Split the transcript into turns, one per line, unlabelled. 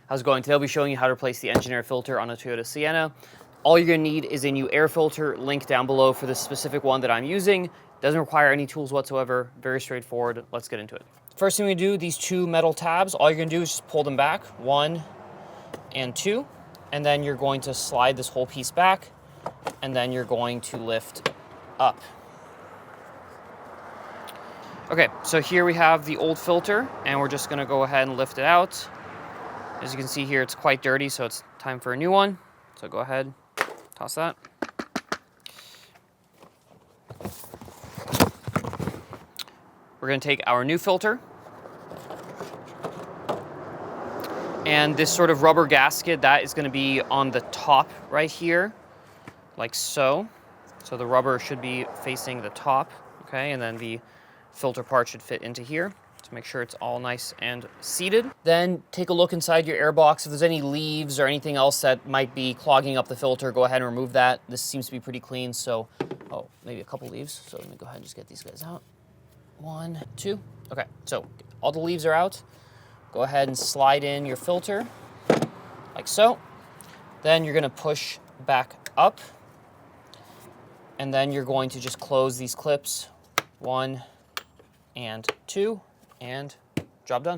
How's it going? Today I'll be showing you how to replace the engine air filter on a Toyota Sienna. All you're going to need is a new air filter, link down below for the specific one that I'm using. Doesn't require any tools whatsoever, very straightforward. Let's get into it. First thing we do, these two metal tabs, all you're going to do is just pull them back, 1 and 2, and then you're going to slide this whole piece back, and then you're going to lift up. Okay, so here we have the old filter, and we're just going to go ahead and lift it out. As you can see here, it's quite dirty, so it's time for a new one. So go ahead, toss that. We're going to take our new filter, and this sort of rubber gasket, that is going to be on the top right here, like so. So the rubber should be facing the top, okay, and then the filter part should fit into here. To make sure it's all nice and seated. Then take a look inside your air box. If there's any leaves or anything else that might be clogging up the filter, go ahead and remove that. This seems to be pretty clean, so, oh, maybe a couple leaves. So let me go ahead and just get these guys out. 1, 2. Okay, so all the leaves are out. Go ahead and slide in your filter, like so. Then you're gonna push back up, and then you're going to just close these clips, 1 and 2. And job done.